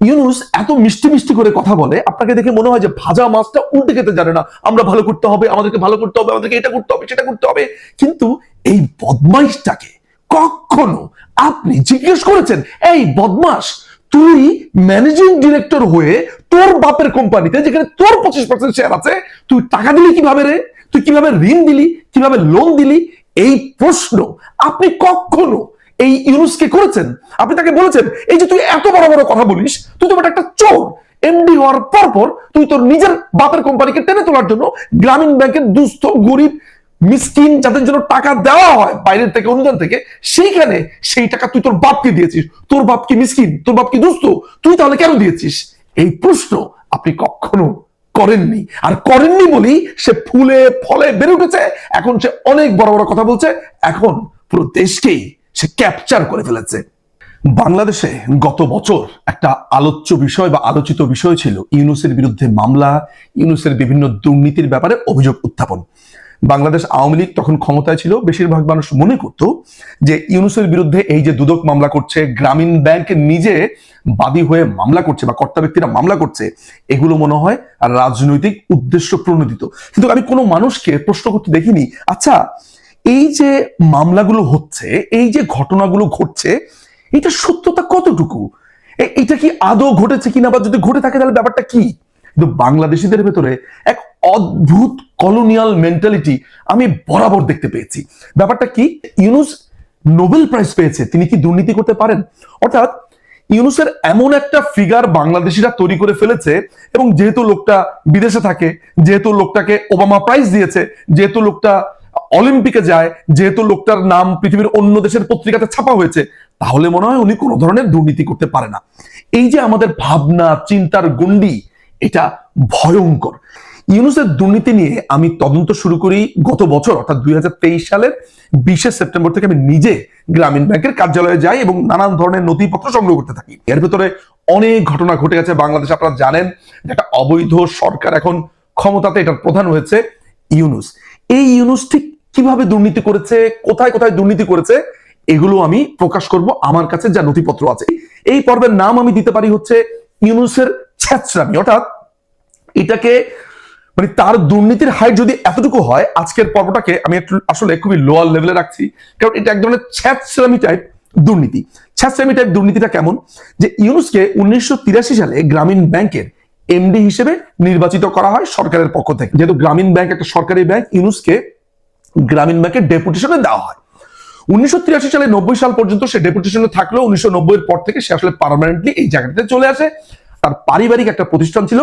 ইউনূস এত মিষ্টি মিষ্টি করে কথা বলে, আপনাকে দেখে মনে হয় যে ভাজা মাছটা উল্টে খেতে জানে না। আমরা ভালো করতে হবে, আমাদেরকে ভালো করতে হবে, আমাদেরকে এটা করতে হবে, সেটা করতে হবে। কিন্তু এই বদমাইশটাকে কখনো আপনি জিজ্ঞেস করেছেন, এই বদমাস, তুই ম্যানেজিং ডিরেক্টর হয়ে তোর বাপের কোম্পানিতে, যেখানে তোর 25% শেয়ার আছে, তুই টাকা দিলি কিভাবে রে? তুই কিভাবে ঋণ দিলি, কিভাবে লোন দিলি? এই প্রশ্ন আপনি কখনো এই ইউনূসকে করেছেন? আপনি তাকে বলেছেন, এই যে তুই এত বড় বড় কথা বলিস, তুই তো একটা চোর। এমডি হওয়ার পর তুই তোর নিজের বাপের কোম্পানিকে টেনে তোলার জন্য গ্রামীণ ব্যাংকের দুস্থ গরিব মিসকিন যাদের জন্য টাকা দেওয়া হয় বাইরের থেকে, অনুদান থেকে, সেইখানে সেই টাকা তুই তোর বাপকে দিয়েছিস। তোর বাপ কি মিসকিন? তোর বাপ কি দুস্থ? তুই তাহলে কেন দিয়েছিস? এই প্রশ্ন আপনি কখনো করেননি। আর করেননি বলেই সে ফুলে ফলে বেড়ে উঠেছে। এখন সে অনেক বড় বড় কথা বলছে, এখন পুরো দেশকেই সে ক্যাপচার করে ফেলেছে। বাংলাদেশে গত বছর একটা আলোচ্য বিষয় বা আলোচিত বিষয় ছিল ইউনূসের বিরুদ্ধে মামলা, ইউনূসের বিভিন্ন দুর্নীতির ব্যাপারে অভিযোগ উত্থাপন। বাংলাদেশ আওয়ামী লীগ তখন ক্ষমতায় ছিল, বেশিরভাগ মানুষ মনে করত যে ইউনূসের বিরুদ্ধে এই যে দুদক মামলা করছে, গ্রামীণ ব্যাংক নিজে বাদী হয়ে মামলা করছে বা কর্তা ব্যক্তিরা মামলা করছে, এগুলো মনে হয় রাজনৈতিক উদ্দেশ্য প্রণোদিত। কিন্তু আমি কোনো মানুষকে প্রশ্ন করতে দেখিনি, আচ্ছা এই যে মামলাগুলো হচ্ছে, এই যে ঘটনাগুলো ঘটছে, এটা সত্যতা কতটুকু? এটা কি আদৌ ঘটেছে কিনা, বা যদি ঘটে থাকে তাহলে ব্যাপারটা কি? কিন্তু বাংলাদেশিদের ভেতরে এক অদ্ভুত কলোনিয়াল মেন্টালিটি আমি বরাবর দেখতে পেয়েছি। ব্যাপারটা কি? ইউনূস নোবেল প্রাইজ পেয়েছে, তিনি কি দুর্নীতি করতে পারেন? অর্থাৎ ইউনূসের এমন একটা ফিগার বাংলাদেশিরা তৈরি করে ফেলেছে, এবং যেহেতু লোকটা বিদেশে থাকে, যেহেতু লোকটাকে ওবামা প্রাইজ দিয়েছে, যেহেতু লোকটা অলিম্পিকে যায়, যেহেতু লোকটার নাম পৃথিবীর অন্য দেশের পত্রিকাতে ছাপা হয়েছে, তাহলে মনে হয় উনি কোনো ধরনের দুর্নীতি করতে পারে না। এই যে আমাদের ভাবনা চিন্তার গণ্ডি, এটা ভয়ঙ্কর। ইউনূসের দুর্নীতি নিয়ে আমি তদন্ত শুরু করি গত বছর, অর্থাৎ 2023 সালের 20 সেপ্টেম্বর থেকে আমি নিজে গ্রামীণ ব্যাংকের কার্যালয়ে যাই এবং নানান ধরনের নথিপত্র সংগ্রহ করতে থাকি। এর ভেতরে অনেক ঘটনা ঘটে গেছে বাংলাদেশে। আপনারা জানেন একটা অবৈধ সরকার এখন ক্ষমতাতে, এটার প্রধান হয়েছে ইউনূস। এই ইউনূস ঠিক কিভাবে দুর্নীতি করেছে, কোথায় কোথায় দুর্নীতি করেছে, এগুলো আমি প্রকাশ করব আমার কাছে যা নথিপত্র আছে। এই পর্বের নাম আমি দিতে পারি হচ্ছে ইউনূসের ছেঁচড়ামি। অর্থাৎ এটাকে মানে তার দুর্নীতির হাইট যদি এতটুকু হয়, আজকের পর্বটাকে আমি একটু আসলে খুবই লোয়ার লেভেলে রাখছি, কারণ এটা এক ধরনের ছেঁচড়ামি টাইপ দুর্নীতি। ছেঁচড়ামি টাইপ দুর্নীতিটা কেমন? যে ইউনূসকে 1983 সালে গ্রামীণ ব্যাংকের এমডি হিসেবে নির্বাচিত করা হয় সরকারের পক্ষ থেকে। যেহেতু গ্রামীণ ব্যাংক একটা সরকারি ব্যাংক, ইউনূসকে গ্রামীণ ব্যাংকের ডেপুটেশনে দেওয়া হয়। 1983 সালে 90 সাল পর্যন্ত সে ডেপুটেশনে থাকলেও 1990 এর পর থেকে সে আসলে পার্মানেন্টলি এই জায়গাটাতে চলে আসে। তার পারিবারিক একটা প্রতিষ্ঠান ছিল,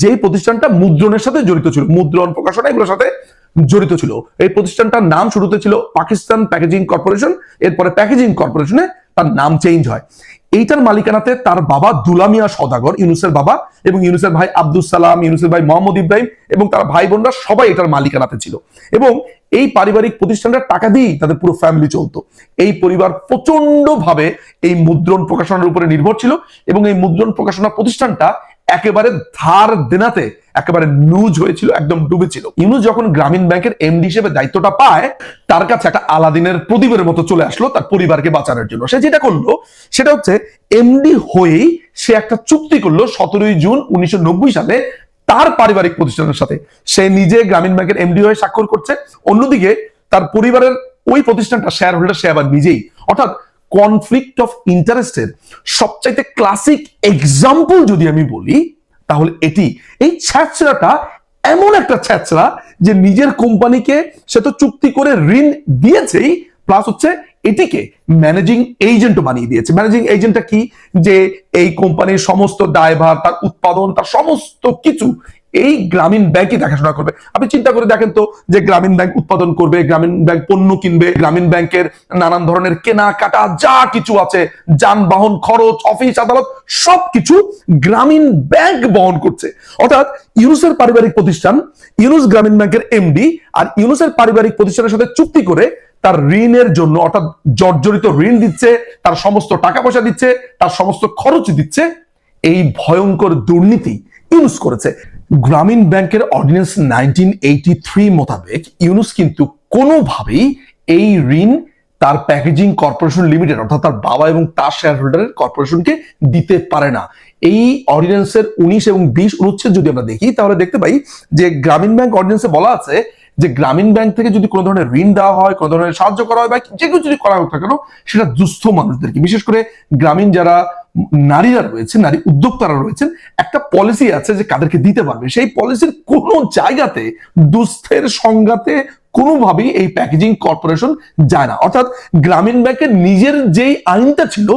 যেই প্রতিষ্ঠানটা মুদ্রণের সাথে জড়িত ছিল, মুদ্রণ প্রকাশনা এগুলোর সাথে জড়িত ছিল। এই প্রতিষ্ঠানটার নাম শুরুতে ছিল পাকিস্তান প্যাকেজিং কর্পোরেশন, এরপরে প্যাকেজিং কর্পোরেশনে তার নাম চেঞ্জ হয়। এইটার মালিকানাতে তার বাবা দুলা মিয়া সওদাগর, ইউনূসের বাবা, এবং ইউনূসের ভাই আব্দুস সালাম, ইউনূসের ভাই মোহাম্মদ ইব্রাহিম এবং তার ভাই বোনরা সবাই এটার মালিকানাতে ছিল। এবং এই পারিবারিক প্রতিষ্ঠানটার টাকা দিয়েই তাদের পুরো ফ্যামিলি চলতো। এই পরিবার প্রচন্ড ভাবে এই মুদ্রণ প্রকাশনার উপরে নির্ভর ছিল, এবং এই মুদ্রণ প্রকাশনা প্রতিষ্ঠানটা একেবারে ধার দেনাতে একেবারে নুজ হয়েছিল, একদম ডুবেছিল। ইউনূস যখন গ্রামীণ ব্যাংকের এমডি হিসেবে দায়িত্বটা পায়, তার কাছে একটা আলাদিনের প্রদীপের মতো চলে আসলো তার পরিবারকে বাঁচানোর জন্য। সে যেটা করলো সেটা হচ্ছে, এমডি হয়েই সে একটা চুক্তি করলো 17 জুন 1990 সালে তার পারিবারিক প্রতিষ্ঠানের সাথে। সে নিজে গ্রামীণ ব্যাংকের এমডি হয়ে স্বাক্ষর করছে, অন্যদিকে তার পরিবারের ওই প্রতিষ্ঠানটা শেয়ার হোল্ডার সে আবার নিজেই। অর্থাৎ কনফ্লিক্ট অফ ইন্টারেস্টের সবচাইতে ক্লাসিক এক্সাম্পল যদি আমি বলি, তাহলে এটি। এই ছ্যাঁচড়াটা এমন একটা ছ্যাঁচড়া যে নিজের কোম্পানিকে সে তো চুক্তি করে ঋণ দিয়েছেই, প্লাস হচ্ছে এটিকে ম্যানেজিং এজেন্টও বানিয়ে দিয়েছে। ম্যানেজিং এজেন্টটা কি? যে এই কোম্পানির সমস্ত দায়ভার, তার উৎপাদন, তার সমস্ত কিছু এই গ্রামীণ ব্যাংকই দেখাশোনা করবে। আপনি চিন্তা করে দেখেন তো, যে গ্রামীণ ব্যাংক উৎপাদন করবে, গ্রামীণ ব্যাংক পণ্য কিনবে, গ্রামীণ ব্যাংকের নানান ধরনের কেনাকাটা যা কিছু আছে, যানবাহন খরচ, অফিস আদালত, সবকিছু গ্রামীণ ব্যাংক বহন করছে। অর্থাৎ ইউনূসের পারিবারিক প্রতিষ্ঠান, ইউনূস গ্রামীণ ব্যাংকের এমডি, আর ইউনূসের পারিবারিক প্রতিষ্ঠানের সাথে চুক্তি করে তার ঋণের জন্য, অর্থাৎ জর্জরিত ঋণ দিচ্ছে, তার সমস্ত টাকা পয়সা দিচ্ছে, তার সমস্ত খরচ দিচ্ছে। এই ভয়ঙ্কর দুর্নীতি ইউনূস করেছে। গ্রামীণ ব্যাংকের অর্ডিন্যান্স 1983 মোতাবেক ইউনূস কিন্তু কোনোভাবেই এই ঋণ তার প্যাকেজিং কর্পোরেশন লিমিটেড, অর্থাৎ তার বাবা এবং তার শেয়ার হোল্ডারের কর্পোরেশনকে দিতে পারে না। এই অর্ডিন্যান্সের 19 এবং 20 অনুচ্ছেদ যদি আমরা দেখি তাহলে দেখতে পাই যে গ্রামীণ ব্যাংক অর্ডিন্যান্সে বলা আছে যে গ্রামীণ ব্যাংক থেকে যদি কোনো ধরনের ঋণ দেওয়া হয়, কোনো ধরনের সাহায্য করা হয় বা যে কিছু যদি করা হোক না কেন, সেটা দুস্থ মানুষদেরকে, বিশেষ করে গ্রামীণ যারা নারীরা রয়েছেন, নারী উদ্যোক্তারা রয়েছেন, একটা পলিসি আছে যে কাদেরকে দিতে পারবে। সেই পলিসির কোনো জায়গাতে দুস্থের সংজ্ঞাতে কোনোভাবেই এই প্যাকেজিং কর্পোরেশন যায় না। অর্থাৎ গ্রামীণ ব্যাংকের নিজের যেই আইনটা ছিল,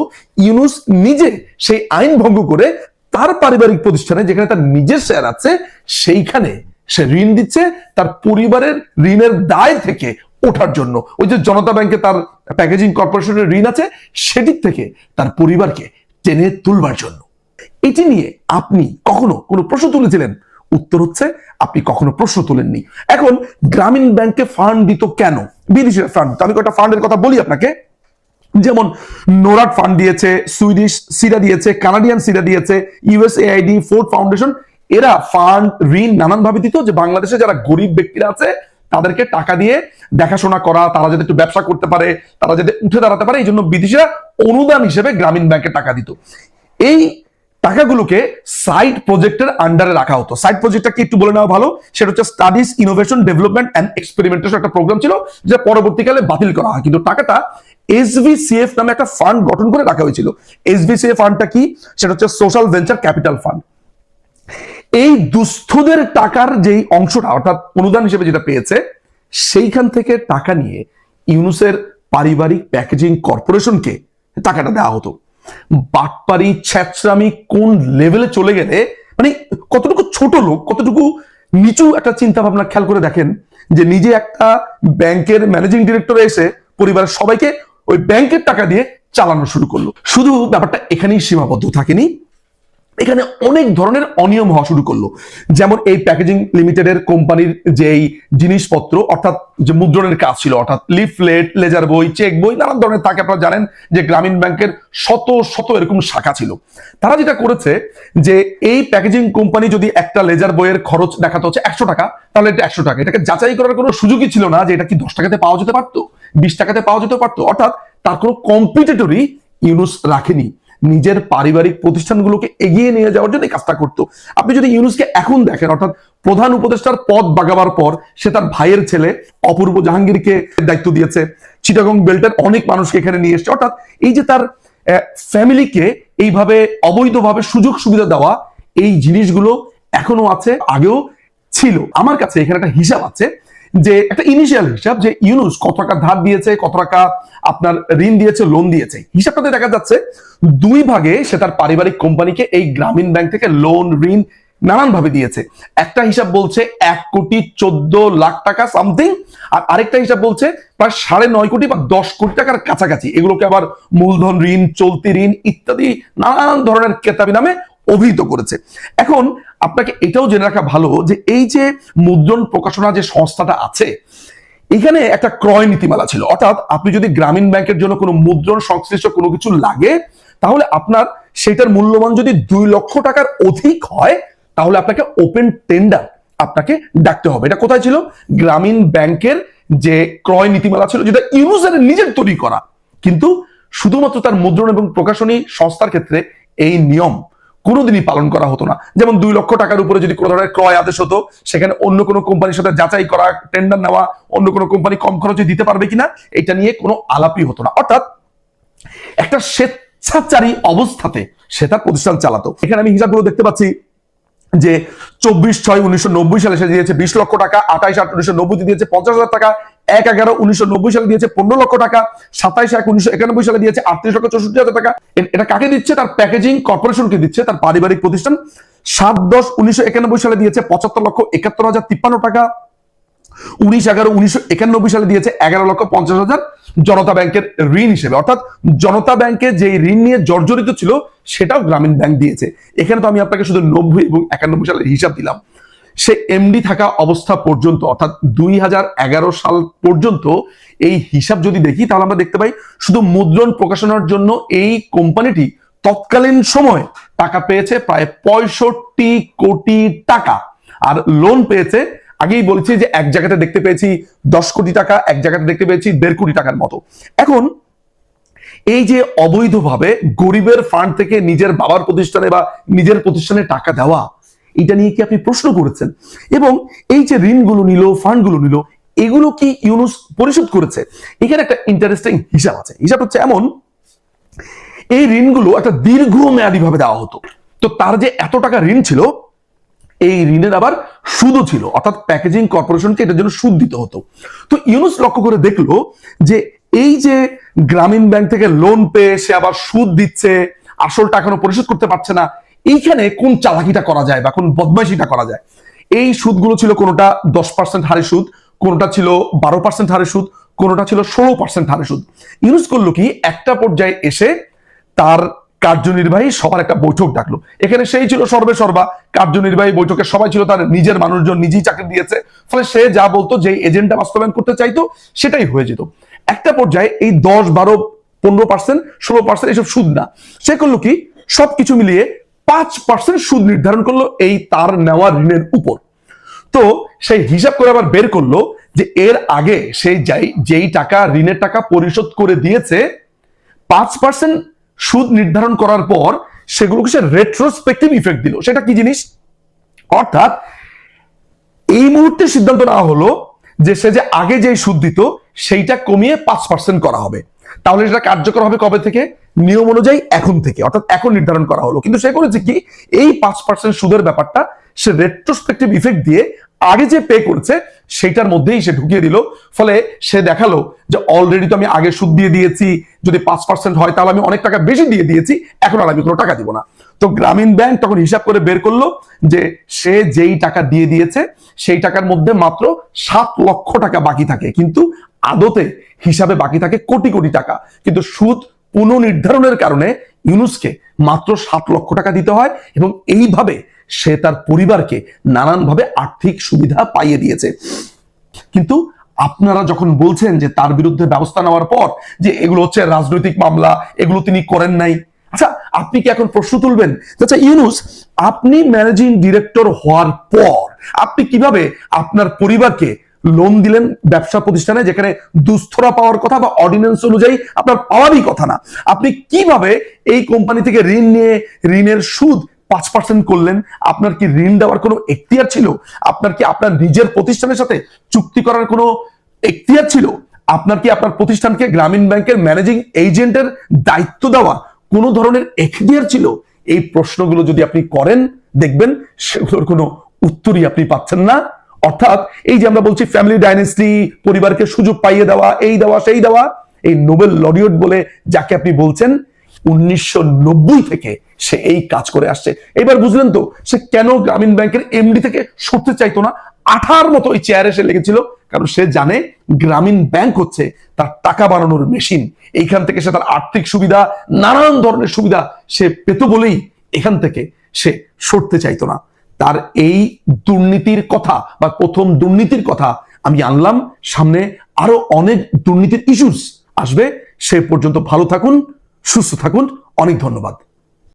ইউনূস নিজে সেই আইন ভঙ্গ করে তার পারিবারিক প্রতিষ্ঠানে যেখানে তার নিজের শেয়ার আছে সেইখানে সে ঋণ দিচ্ছে তার পরিবারের ঋণের দায় থেকে ওঠার জন্য। ওই যে জনতা ব্যাংকে তার প্যাকেজিং কর্পোরেশনের ঋণ আছে, সেটির থেকে তার পরিবারকে টেনে তুলবার জন্য। এটি নিয়ে আপনি কখনো কোনো প্রশ্ন তুলেছিলেন? উত্তর হচ্ছে আপনি কখনো প্রশ্ন তুলেননি। এখন গ্রামীণ ব্যাংকে ফান্ড দিত কেন? বিদেশি ফান্ড। আমি কয়েকটা ফান্ডের কথা বলি আপনাকে, যেমন নোরাট ফান্ড দিয়েছে, সুইডিশ সিডা দিয়েছে, কানাডিয়ান সিডা দিয়েছে, ইউএসএআইডি, ফোর্ড ফাউন্ডেশন। এরা ফান্ড ঋণ নানান ভাবে দিত যে বাংলাদেশে যারা গরিব ব্যক্তিরা আছে তাদেরকে টাকা দিয়ে দেখাশোনা করা, তারা যাতে একটু ব্যবসা করতে পারে, তারা যাতে উঠে দাঁড়াতে পারে, এই জন্য বিদেশিরা অনুদান হিসেবে গ্রামীণ ব্যাংকে টাকা দিত। এই টাকাগুলোকে সাইড প্রজেক্টের আন্ডারে রাখা হতো। সাইড প্রজেক্টটা কি একটু বলে নেওয়া ভালো, সেটা হচ্ছে studies, innovation, development and experimentation একটা প্রোগ্রাম ছিল, যেটা পরবর্তীকালে বাতিল করা হয়। কিন্তু টাকাটা এসভিসিএফ নামে একটা ফান্ড গঠন করে রাখা হয়েছিল। এসভিসিএফ ফান্ডটা কি? সেটা হচ্ছে সোশ্যাল ভেঞ্চার ক্যাপিটাল ফান্ড। এই দুস্থদের টাকার যেই অংশটা, অর্থাৎ অনুদান হিসেবে যেটা পেয়েছে, সেইখান থেকে টাকা নিয়ে ইউনূসের পারিবারিক প্যাকেজিং কর্পোরেশনকে টাকাটা দেওয়া হতো। বাটপারি ছ্যাচরামি কোন লেভেলে চলে গেলে, মানে কতটুকু ছোট লোক, কতটুকু নিচু একটা চিন্তা ভাবনা খেয়াল করে দেখেন, যে নিজে একটা ব্যাংকের ম্যানেজিং ডিরেক্টর এসে পরিবারের সবাইকে ওই ব্যাংকের টাকা দিয়ে চালানো শুরু করলো। শুধু ব্যাপারটা এখানেই সীমাবদ্ধ থাকেনি, এখানে অনেক ধরনের অনিয়ম হওয়া শুরু করলো। যেমন এই প্যাকেজিং লিমিটেডের কোম্পানির যেই জিনিসপত্র, অর্থাৎ যে মুদ্রণের কাজ ছিল, অর্থাৎ লিফলেট, লেজার বই, চেক বই, নানান ধরনের থাকে। আপনারা জানেন যে গ্রামীণ ব্যাংকের শত শত এরকম শাখা ছিল। তারা যেটা করেছে যে এই প্যাকেজিং কোম্পানি যদি একটা লেজার বইয়ের খরচ দেখাতে হচ্ছে 100 টাকা, তাহলে এটা 100 টাকা। এটাকে যাচাই করার কোনো সুযোগই ছিল না যে এটা কি 10 টাকাতে পাওয়া যেতে পারতো, 20 টাকাতে পাওয়া যেতে পারতো। অর্থাৎ তার কোনো কম্পিটিটরই ইউনূস রাখেনি, নিজের পারিবারিক প্রতিষ্ঠানগুলোকে এগিয়ে নিয়ে যাওয়ার জন্য কাজটা করতো। আপনি যদি ইউনূসকে এখন দেখেন, অর্থাৎ প্রধান উপদেষ্টার পদ বাগাবার পর সে তার ভাইয়ের ছেলে অপূর্ব জাহাঙ্গীরকে দায়িত্ব দিয়েছে, চিটাগং বেল্টের অনেক মানুষকে এখানে নিয়ে এসছে। অর্থাৎ এই যে তার ফ্যামিলিকে এইভাবে অবৈধভাবে সুযোগ সুবিধা দেওয়া, এই জিনিসগুলো এখনো আছে, আগেও ছিল। আমার কাছে এখানে একটা হিসাব আছে, যে একটা ইনিশিয়াল হিসাব, যে ইউনূস কত টাকা ধার দিয়েছে, কত টাকা আপনার ঋণ দিয়েছে, লোন দিয়েছে। হিসাবটাতে দেখা যাচ্ছে 2 ভাগে সে তার পারিবারিক কোম্পানিকে এই গ্রামীণ ব্যাংক থেকে লোন, ঋণ নানান ভাবে দিয়েছে। একটা হিসাব বলছে 1,14,00,000 টাকা সামথিং, আর আরেকটা হিসাব বলছে প্রায় 9.5 কোটি বা 10 কোটি টাকার কাছাকাছি। এগুলোকে আবার মূলধন ঋণ, চলতি ঋণ ইত্যাদি নানান ধরনের কেতাবি নামে অভিহিত করেছে। এখন আপনাকে এটাও জেনে রাখা ভালো যে এই যে মুদ্রণ প্রকাশনা যে সংস্থাটা আছে, এখানে একটা ক্রয় নীতিমালা ছিল। অর্থাৎ আপনি যদি গ্রামীণ ব্যাংকের জন্য কোনো মুদ্রণ সংশ্লিষ্ট কোনো কিছু লাগে, তাহলে আপনার সেটার মূল্যমান যদি 2 লক্ষ টাকার অধিক হয়, তাহলে আপনাকে ওপেন টেন্ডার আপনাকে ডাকতে হবে। এটা কোথায় ছিল? গ্রামীণ ব্যাংকের যে ক্রয় নীতিমালা ছিল, যেটা ইউনূসের নিজের তৈরি করা, কিন্তু শুধুমাত্র তার মুদ্রণ এবং প্রকাশনী সংস্থার ক্ষেত্রে এই নিয়ম কোনোদিনই পালন করা হতো না। যেমন 2 লক্ষ টাকার উপরে যদি কোনো ধরনের ক্রয় আদেশ হতো, সেখানে অন্য কোনো কোম্পানির সাথে যাচাই করা, টেন্ডার নেওয়া, অন্য কোনো কোম্পানি কম খরচে দিতে পারবে কিনা, এটা নিয়ে কোনো আলাপই হতো না। অর্থাৎ একটা স্বেচ্ছাচারী অবস্থাতে সে তার প্রতিষ্ঠান চালাতো। এখানে আমি হিসাবগুলো দেখতে পাচ্ছি যে 24/6/1990 সালে সে দিয়েছে 20 লক্ষ টাকা, 28/8/1990 দিয়েছে 50,000 টাকা, 1/11/1990 সালে দিয়েছে 15 লক্ষ টাকা, 27/1/1991 সালে দিয়েছে 38,64,000 টাকা। এটা কাকে দিচ্ছে? তার প্যাকেজিং কর্পোরেশনকে দিচ্ছে, তার পারিবারিক প্রতিষ্ঠান। 7/10/1991 সালে দিয়েছে 75,71,053 টাকা। 19/11/1991 সালে দিয়েছে 11,50,000 জনতা ব্যাংকের ঋণ হিসেবে। অর্থাৎ জনতা ব্যাংকে যে ঋণ নিয়ে জর্জরিত ছিল সেটাও গ্রামীণ ব্যাংক দিয়েছে। এখানে তো আমি আপনাকে শুধু 90 এবং 91 সালের হিসাব দিলাম। সে এমডি থাকা অবস্থা পর্যন্ত, অর্থাৎ 2011 সাল পর্যন্ত এই হিসাব যদি দেখি, তাহলে আমরা দেখতে পাই শুধু মুদ্রণ প্রকাশনার জন্য এই কোম্পানিটি তৎকালীন সময় টাকা পেয়েছে প্রায় 65 কোটি টাকা, আর লোন পেয়েছে, আগেই বলেছি যে এক জায়গাতে দেখতে পেয়েছি 10 কোটি টাকা, এক জায়গাতে দেখতে পেয়েছি 1.5 কোটি টাকার মতো। এখন এই যে অবৈধভাবে গরিবের ফান্ড থেকে নিজের বাবার প্রতিষ্ঠানে বা নিজের প্রতিষ্ঠানে টাকা দেওয়া, এটা নিয়ে কি আপনি প্রশ্ন করেছেন? এবং এই যে ঋণগুলো নিল, ফান্ডগুলো নিল, এগুলো কি ইউনূস পরিশোধ করেছে? এখানে একটা ইন্টারেস্টিং হিসাব আছে। হিসাব হচ্ছে এমন, এই ঋণগুলো একটা দীর্ঘমেয়াদী ভাবে দেওয়া হতো। তো তার যে এত টাকা ঋণ ছিল, এই ঋণের আবার সুদও ছিল, অর্থাৎ প্যাকেজিং কর্পোরেশনকে এটার জন্য সুদ দিতে হতো। তো ইউনূস লক্ষ্য করে দেখলো যে এই যে গ্রামীণ ব্যাংক থেকে লোন পেয়ে সে আবার সুদ দিচ্ছে, আসল টাকা পরিশোধ করতে পারছে না, এইখানে কোন চালাকিটা করা যায় বা কোন বদমাইশিটা করা যায়। এই সুদগুলো ছিল কোনোটা 10% হারে সুদ, কোনোটা ছিল 12% হারে সুদ, কোনোটা ছিল 16% হারে সুদ। ইউনূস করলো কি, একটা পর্যায়ে এসে তার কার্যনির্বাহী সবার একটা বৈঠক ডাকলো। এখানে সেই ছিল সর্বে সর্বা, কার্যনির্বাহী বৈঠকে সবাই ছিল তার নিজের মানুষজন, নিজেই চাকরি দিয়েছে, ফলে সে যা বলতো, যে এজেন্ডা বাস্তবায়ন করতে চাইতো সেটাই হয়ে যেত। একটা পর্যায়ে এই 10, 12, 15%, 16% এসব সুদ না, সে করলো কি, সবকিছু মিলিয়ে 5% সুদ নির্ধারণ করলো এই তার নেওয়া ঋণের উপর। তো সেই হিসাব করে আবার বের করলো যে এর আগে সেই যেই টাকা ঋণের টাকা পরিশোধ করে দিয়েছে, 5% সুদ নির্ধারণ করার পর সেগুলোকে সে রেট্রোস্পেক্টিভ ইফেক্ট দিল। সেটা কি জিনিস? অর্থাৎ এই মুহূর্তে সিদ্ধান্ত নেওয়া হলো যে সে যে আগে যে সুদ দিত সেইটা কমিয়ে 5% করা হবে। তাহলে সেটা কার্যকর হবে কবে থেকে? নিয়ম অনুযায়ী এখন থেকে, অর্থাৎ এখন নির্ধারণ করা হলো। কিন্তু সে করেছে কি, এই 5% সুদের ব্যাপারটা সে রেট্রোস্পেক্টিভ ইফেক্ট দিয়ে আগে যে পে করেছে সেইটার মধ্যেই সে ঢুকিয়ে দিল। ফলে সে দেখালো যে অলরেডি তো আমি আগে সুদ দিয়ে দিয়েছি, যদি 5% হয় তাহলে আমি অনেক টাকা বেশি দিয়ে দিয়েছি, এখন আর আমি কোনো টাকা দিব না। তো গ্রামীণ ব্যাংক তখন হিসাব করে বের করলো যে সে যেই টাকা দিয়ে দিয়েছে সেই টাকার মধ্যে মাত্র 7 লক্ষ টাকা বাকি থাকে, কিন্তু আদতে হিসাবে বাকি থাকে কোটি কোটি টাকা। কিন্তু সুদ পুনর্নির্ধারণের কারণে ইউনূসকে মাত্র 7 লক্ষ টাকা দিতে হয়, এবং এইভাবে সে তার পরিবারকে নানানভাবে আর্থিক সুবিধা পাইয়ে দিয়েছে। কিন্তু আপনারা যখন বলছেন যে তার বিরুদ্ধে ব্যবস্থা নেওয়ার পর যে এগুলো হচ্ছে রাজনৈতিক মামলা, এগুলো তিনি করেন নাই, আচ্ছা আপনি কি এখন প্রশ্ন তুলবেন, আচ্ছা ইউনূস আপনি ম্যানেজিং ডিরেক্টর হওয়ার পর আপনি কিভাবে আপনার পরিবারকে লোন দিলেন ব্যবসা প্রতিষ্ঠানে, যেখানে দুস্থরা পাওয়ার কথা বা অর্ডিন্যান্স অনুযায়ী আপনার পাওয়ারই কথা না? আপনি কিভাবে এই কোম্পানি থেকে ঋণ নিয়ে ঋণের সুদ 5% করলেন? আপনার কি ঋণ দেওয়ার কোনো এখতিয়ার ছিল? আপনার কি আপনার নিজের প্রতিষ্ঠানের সাথে চুক্তি করার কোনো এখতিয়ার ছিল? আপনার কি আপনার প্রতিষ্ঠানকে গ্রামীণ ব্যাংকের ম্যানেজিং এজেন্টের দায়িত্ব দেওয়া কোনো ধরনের এখতিয়ার ছিল? এই প্রশ্নগুলো যদি আপনি করেন, দেখবেন সেগুলোর কোনো উত্তরই আপনি পাচ্ছেন না। অর্থাৎ এই যে আমরা বলছি ফ্যামিলি ডাইনেস্টি, পরিবারকে সুযোগ পাইয়ে দেওয়া, এই দেওয়া সেই দেওয়া, এই নোবেল লরিয়েট বলে যাকে আপনি বলছেন, 1990 থেকে সে এই কাজ করে আসছে। এবার বুঝলেন তো সে কেন গ্রামীণ ব্যাংকের এমডি থেকে সরতে চাইতো না? আঠার মতো ওই চেয়ারে সে লেগেছিল, কারণ সে জানে গ্রামীণ ব্যাংক হচ্ছে তার টাকা বানানোর মেশিন। এইখান থেকে সে তার আর্থিক সুবিধা, নানান ধরনের সুবিধা সে পেত বলেই এখান থেকে সে সরতে চাইতো না। তার এই দুর্নীতির কথা বা প্রথম দুর্নীতির কথা আমি আনলাম, সামনে আরো অনেক দুর্নীতির ইস্যুস আসবে। সে পর্যন্ত ভালো থাকুন, সুস্থ থাকুন, অনেক ধন্যবাদ।